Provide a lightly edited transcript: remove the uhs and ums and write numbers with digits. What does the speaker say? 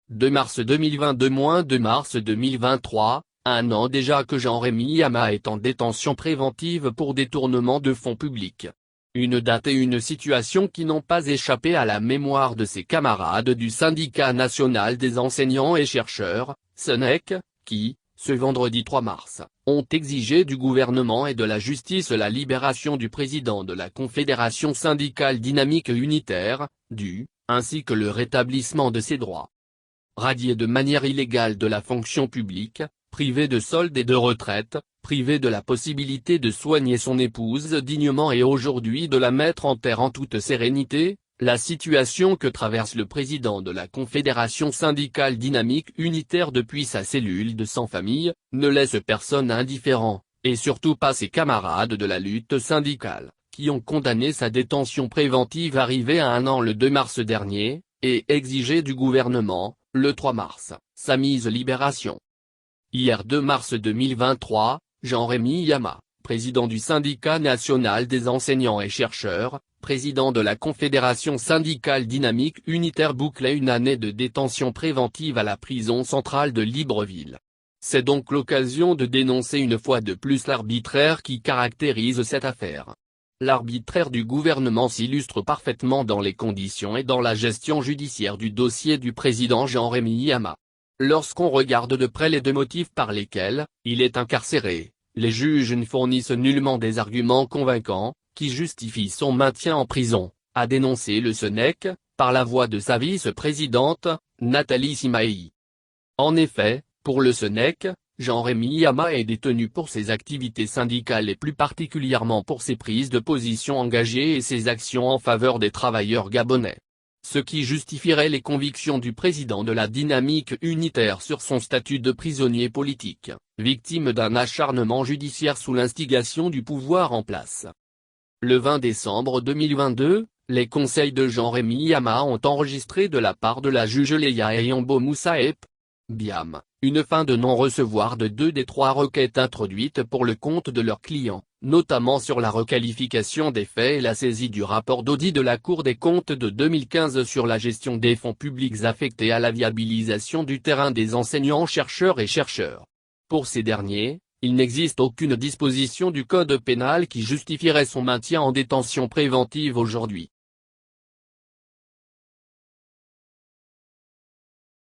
2 mars 2022-2 mars 2023, un an déjà que Jean-Rémy Yama est en détention préventive pour détournement de fonds publics. Une date et une situation qui n'ont pas échappé à la mémoire de ses camarades du Syndicat national des enseignants et chercheurs, SNEC, qui, ce vendredi 3 mars, ont exigé du gouvernement et de la justice la libération du président de la Confédération syndicale dynamique unitaire, ainsi que le rétablissement de ses droits. Radié de manière illégale de la fonction publique, privé de solde et de retraite, privé de la possibilité de soigner son épouse dignement et aujourd'hui de la mettre en terre en toute sérénité, la situation que traverse le président de la Confédération syndicale dynamique unitaire depuis sa cellule de sans-famille, ne laisse personne indifférent, et surtout pas ses camarades de la lutte syndicale, qui ont condamné sa détention préventive arrivée à 1 an le 2 mars dernier, et exigé du gouvernement, le 3 mars, sa mise libération. Hier 2 mars 2023, Jean-Rémy Yama, président du Syndicat national des enseignants et chercheurs, président de la Confédération syndicale dynamique unitaire bouclait une année de détention préventive à la prison centrale de Libreville. C'est donc l'occasion de dénoncer une fois de plus l'arbitraire qui caractérise cette affaire. L'arbitraire du gouvernement s'illustre parfaitement dans les conditions et dans la gestion judiciaire du dossier du président Jean-Rémy Yama. Lorsqu'on regarde de près les deux motifs par lesquels il est incarcéré, les juges ne fournissent nullement des arguments convaincants, qui justifient son maintien en prison, a dénoncé le SNEC, par la voix de sa vice-présidente, Nathalie Simaï. En effet, pour le SNEC, Jean-Rémy Yama est détenu pour ses activités syndicales et plus particulièrement pour ses prises de position engagées et ses actions en faveur des travailleurs gabonais. Ce qui justifierait les convictions du président de la dynamique unitaire sur son statut de prisonnier politique, victime d'un acharnement judiciaire sous l'instigation du pouvoir en place. Le 20 décembre 2022, les conseils de Jean-Rémy Yama ont enregistré de la part de la juge Leia Eyombo Moussaep Biam, une fin de non-recevoir de 2 des 3 requêtes introduites pour le compte de leurs clients, notamment sur la requalification des faits et la saisie du rapport d'audit de la Cour des comptes de 2015 sur la gestion des fonds publics affectés à la viabilisation du terrain des enseignants-chercheurs et chercheurs. Pour ces derniers, il n'existe aucune disposition du Code pénal qui justifierait son maintien en détention préventive aujourd'hui.